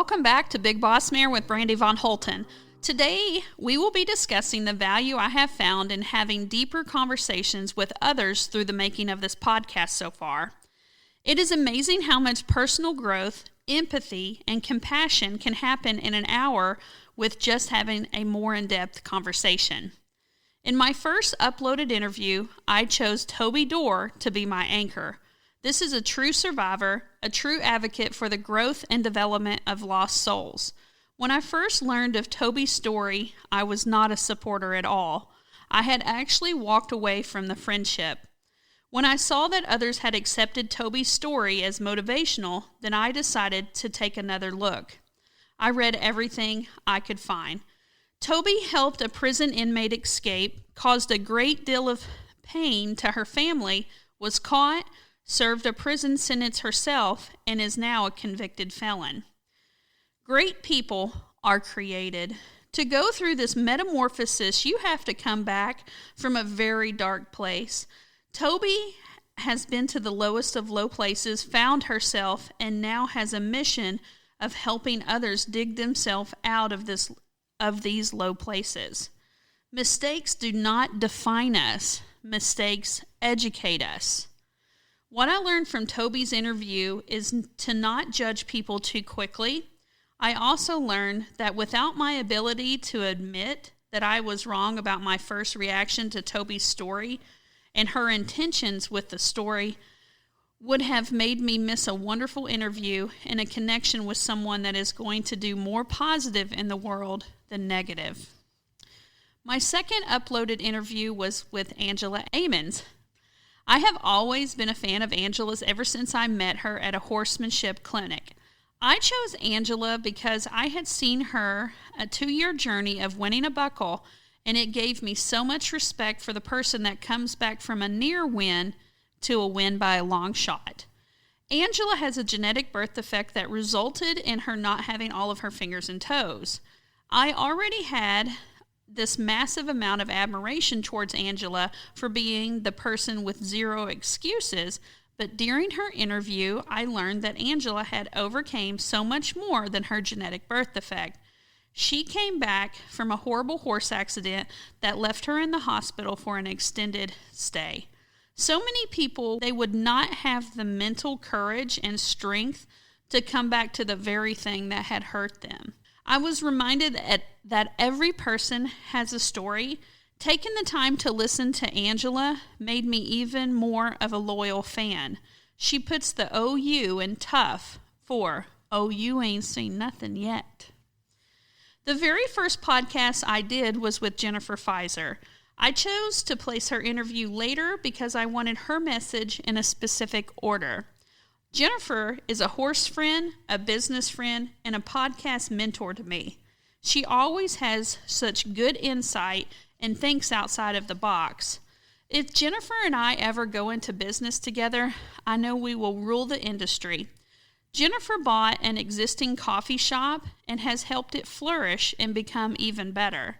Welcome back to Big Boss Mare with Brandy Von Holten. Today, we will be discussing the value I have found in having deeper conversations with others through the making of this podcast so far. It is amazing how much personal growth, empathy, and compassion can happen in an hour with just having a more in-depth conversation. In my first uploaded interview, I chose Toby Dorr to be my anchor. This is a true survivor, a true advocate for the growth and development of lost souls. When I first learned of Toby's story, I was not a supporter at all. I had actually walked away from the friendship. When I saw that others had accepted Toby's story as motivational, then I decided to take another look. I read everything I could find. Toby helped a prison inmate escape, caused a great deal of pain to her family, was caught, served a prison sentence herself, and is now a convicted felon. Great people are created. To go through this metamorphosis, you have to come back from a very dark place. Toby has been to the lowest of low places, found herself, and now has a mission of helping others dig themselves out of these low places. Mistakes do not define us. Mistakes educate us. What I learned from Toby's interview is to not judge people too quickly. I also learned that without my ability to admit that I was wrong about my first reaction to Toby's story and her intentions with the story would have made me miss a wonderful interview and a connection with someone that is going to do more positive in the world than negative. My second uploaded interview was with Angela Ammons. I have always been a fan of Angela's ever since I met her at a horsemanship clinic. I chose Angela because I had seen her a 2-year journey of winning a buckle, and it gave me so much respect for the person that comes back from a near win to a win by a long shot. Angela has a genetic birth defect that resulted in her not having all of her fingers and toes. I already had this massive amount of admiration towards Angela for being the person with zero excuses, but during her interview, I learned that Angela had overcame so much more than her genetic birth defect. She came back from a horrible horse accident that left her in the hospital for an extended stay. So many people, they would not have the mental courage and strength to come back to the very thing that had hurt them. I was reminded that every person has a story. Taking the time to listen to Angela made me even more of a loyal fan. She puts the OU in tough for, oh, you ain't seen nothing yet. The very first podcast I did was with Jennifer Fizer. I chose to place her interview later because I wanted her message in a specific order. Jennifer is a horse friend, a business friend, and a podcast mentor to me. She always has such good insight and thinks outside of the box. If Jennifer and I ever go into business together, I know we will rule the industry. Jennifer bought an existing coffee shop and has helped it flourish and become even better.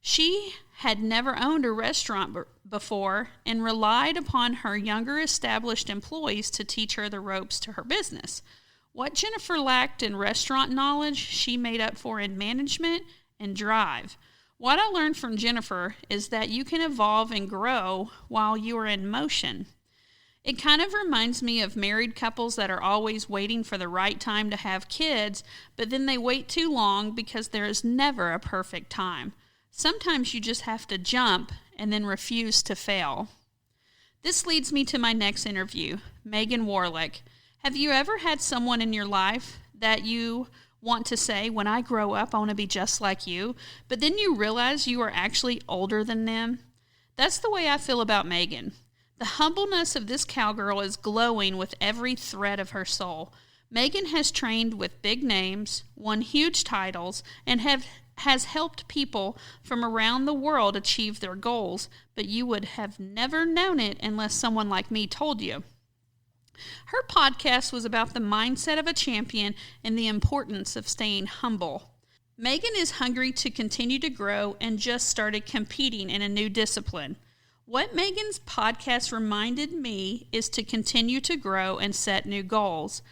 She had never owned a restaurant before and relied upon her younger established employees to teach her the ropes to her business. What Jennifer lacked in restaurant knowledge, she made up for in management and drive. What I learned from Jennifer is that you can evolve and grow while you are in motion. It kind of reminds me of married couples that are always waiting for the right time to have kids, but then they wait too long because there is never a perfect time. Sometimes you just have to jump and then refuse to fail. This leads me to my next interview, Magen Warlick. Have you ever had someone in your life that you want to say, when I grow up, I want to be just like you, but then you realize you are actually older than them? That's the way I feel about Magen. The humbleness of this cowgirl is glowing with every thread of her soul. Magen has trained with big names, won huge titles, and has helped people from around the world achieve their goals, but you would have never known it unless someone like me told you. Her podcast was about the mindset of a champion and the importance of staying humble. Magen is hungry to continue to grow and just started competing in a new discipline. What Magen's podcast reminded me is to continue to grow and set new goals.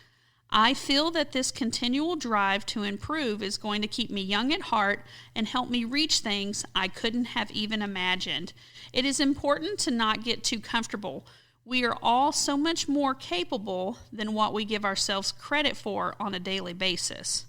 I feel that this continual drive to improve is going to keep me young at heart and help me reach things I couldn't have even imagined. It is important to not get too comfortable. We are all so much more capable than what we give ourselves credit for on a daily basis.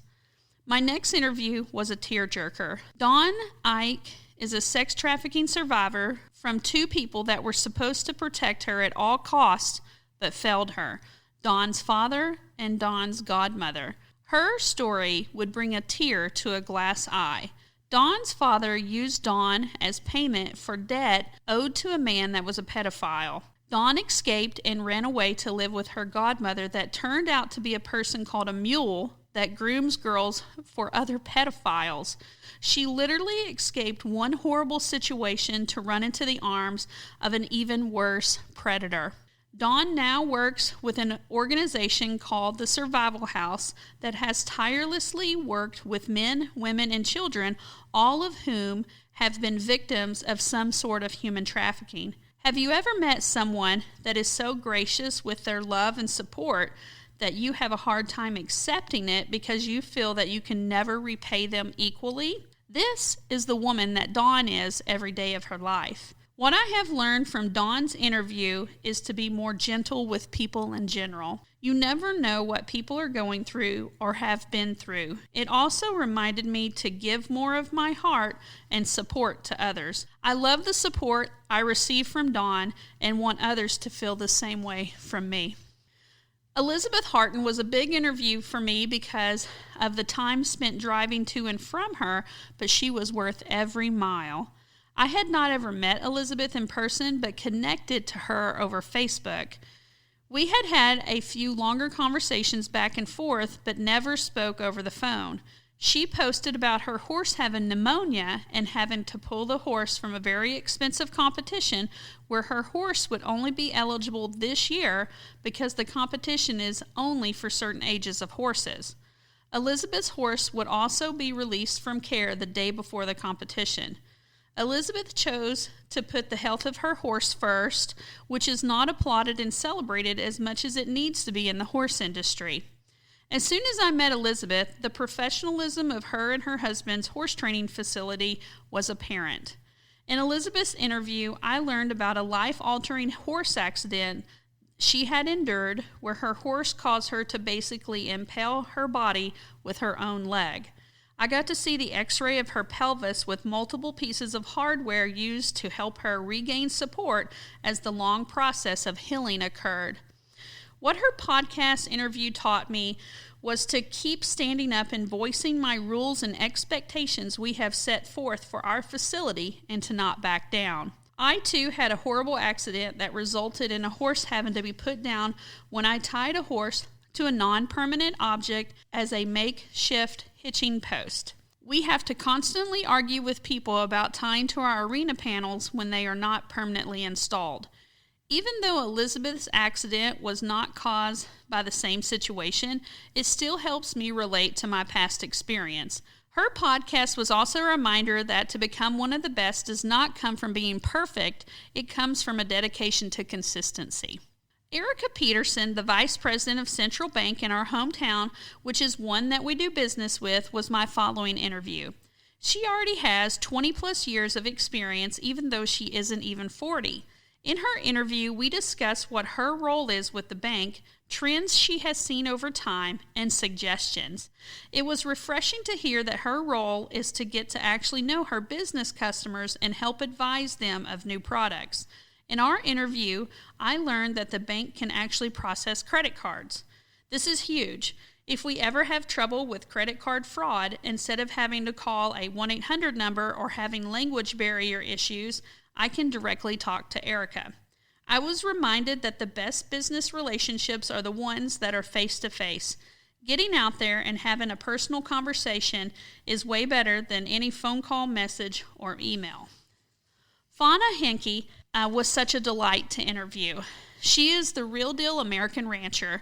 My next interview was a tearjerker. Eich is a sex trafficking survivor from two people that were supposed to protect her at all costs but failed her. Dawn's father and Dawn's godmother. Her story would bring a tear to a glass eye. Dawn's father used Dawn as payment for debt owed to a man that was a pedophile. Dawn escaped and ran away to live with her godmother that turned out to be a person called a mule that grooms girls for other pedophiles. She literally escaped one horrible situation to run into the arms of an even worse predator. Dawn now works with an organization called the Survival House that has tirelessly worked with men, women, and children, all of whom have been victims of some sort of human trafficking. Have you ever met someone that is so gracious with their love and support that you have a hard time accepting it because you feel that you can never repay them equally? This is the woman that Dawn is every day of her life. What I have learned from Dawn's interview is to be more gentle with people in general. You never know what people are going through or have been through. It also reminded me to give more of my heart and support to others. I love the support I receive from Dawn and want others to feel the same way from me. Elizabeth Harton was a big interview for me because of the time spent driving to and from her, but she was worth every mile. I had not ever met Elizabeth in person, but connected to her over Facebook. We had a few longer conversations back and forth, but never spoke over the phone. She posted about her horse having pneumonia and having to pull the horse from a very expensive competition where her horse would only be eligible this year because the competition is only for certain ages of horses. Elizabeth's horse would also be released from care the day before the competition. Elizabeth chose to put the health of her horse first, which is not applauded and celebrated as much as it needs to be in the horse industry. As soon as I met Elizabeth, the professionalism of her and her husband's horse training facility was apparent. In Elizabeth's interview, I learned about a life-altering horse accident she had endured where her horse caused her to basically impale her body with her own leg. I got to see the x-ray of her pelvis with multiple pieces of hardware used to help her regain support as the long process of healing occurred. What her podcast interview taught me was to keep standing up and voicing my rules and expectations we have set forth for our facility and to not back down. I, too, had a horrible accident that resulted in a horse having to be put down when I tied a horse to a non-permanent object as a makeshift hitching post. We have to constantly argue with people about tying to our arena panels when they are not permanently installed. Even though Elizabeth's accident was not caused by the same situation, it still helps me relate to my past experience. Her podcast was also a reminder that to become one of the best does not come from being perfect, it comes from a dedication to consistency. Erica Petersen, the vice president of Central Bank in our hometown, which is one that we do business with, was my following interview. She already has 20 plus years of experience, even though she isn't even 40. In her interview, we discuss what her role is with the bank, trends she has seen over time, and suggestions. It was refreshing to hear that her role is to get to actually know her business customers and help advise them of new products. In our interview, I learned that the bank can actually process credit cards. This is huge. If we ever have trouble with credit card fraud, instead of having to call a 1-800 number or having language barrier issues, I can directly talk to Erica. I was reminded that the best business relationships are the ones that are face-to-face. Getting out there and having a personal conversation is way better than any phone call, message, or email. Fawna Henke was such a delight to interview. She is the real deal American rancher.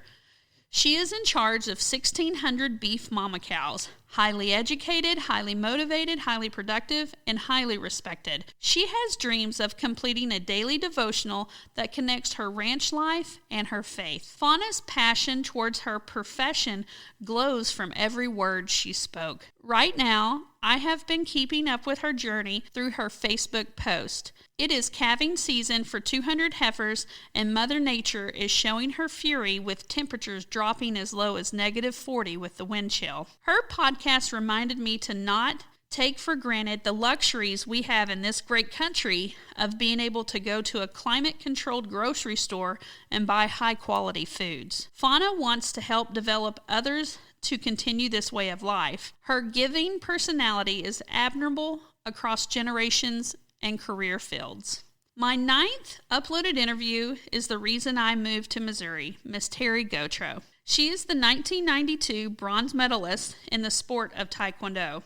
She is in charge of 1,600 beef mama cows, highly educated, highly motivated, highly productive, and highly respected. She has dreams of completing a daily devotional that connects her ranch life and her faith. Fawna's passion towards her profession glows from every word she spoke. Right now, I have been keeping up with her journey through her Facebook post. It is calving season for 200 heifers, and Mother Nature is showing her fury with temperatures dropping as low as -40 with the wind chill. Her podcast reminded me to not take for granted the luxuries we have in this great country of being able to go to a climate-controlled grocery store and buy high-quality foods. Fawna wants to help develop others to continue this way of life. Her giving personality is admirable across generations and career fields. My 9th uploaded interview is the reason I moved to Missouri, Miss Terry Gautreaux. She is the 1992 bronze medalist in the sport of Taekwondo.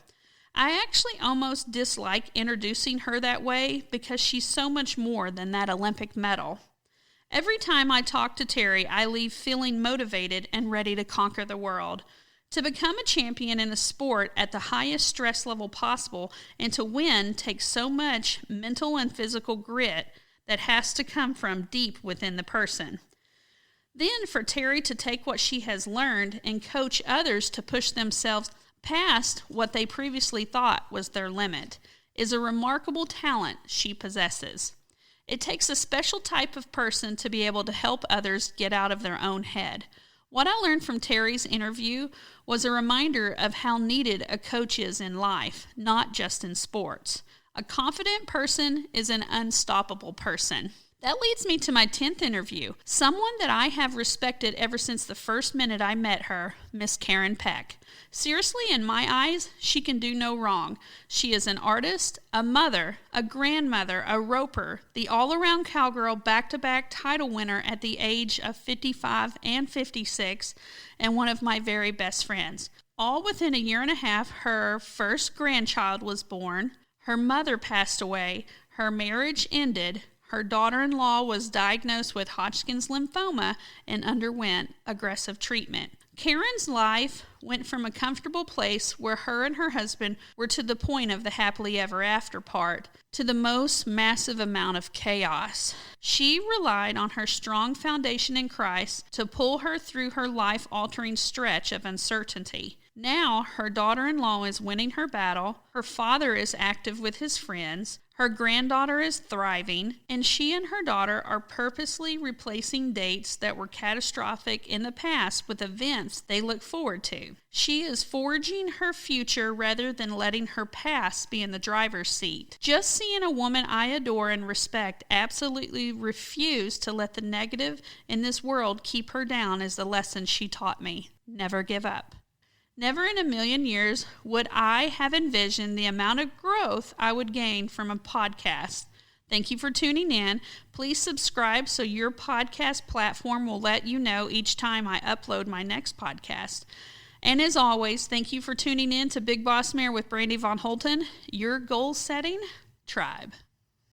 I actually almost dislike introducing her that way because she's so much more than that Olympic medal. Every time I talk to Terry, I leave feeling motivated and ready to conquer the world. To become a champion in a sport at the highest stress level possible and to win takes so much mental and physical grit that has to come from deep within the person. Then for Terry to take what she has learned and coach others to push themselves past what they previously thought was their limit is a remarkable talent she possesses. It takes a special type of person to be able to help others get out of their own head. What I learned from Terry's interview was a reminder of how needed a coach is in life, not just in sports. A confident person is an unstoppable person. That leads me to my 10th interview, someone that I have respected ever since the first minute I met her, Miss Karen Peck. Seriously, in my eyes, she can do no wrong. She is an artist, a mother, a grandmother, a roper, the all-around cowgirl back-to-back title winner at the age of 55 and 56, and one of my very best friends. All within a year and a half, her first grandchild was born, her mother passed away, her marriage ended, her daughter-in-law was diagnosed with Hodgkin's lymphoma and underwent aggressive treatment. Karen's life went from a comfortable place where her and her husband were to the point of the happily ever after part to the most massive amount of chaos. She relied on her strong foundation in Christ to pull her through her life-altering stretch of uncertainty. Now, her daughter-in-law is winning her battle, her father is active with his friends, her granddaughter is thriving, and she and her daughter are purposely replacing dates that were catastrophic in the past with events they look forward to. She is forging her future rather than letting her past be in the driver's seat. Just seeing a woman I adore and respect absolutely refuse to let the negative in this world keep her down is the lesson she taught me. Never give up. Never in a million years would I have envisioned the amount of growth I would gain from a podcast. Thank you for tuning in. Please subscribe so your podcast platform will let you know each time I upload my next podcast. And as always, thank you for tuning in to Big Boss Mare with Brandy Von Holten, your goal-setting tribe.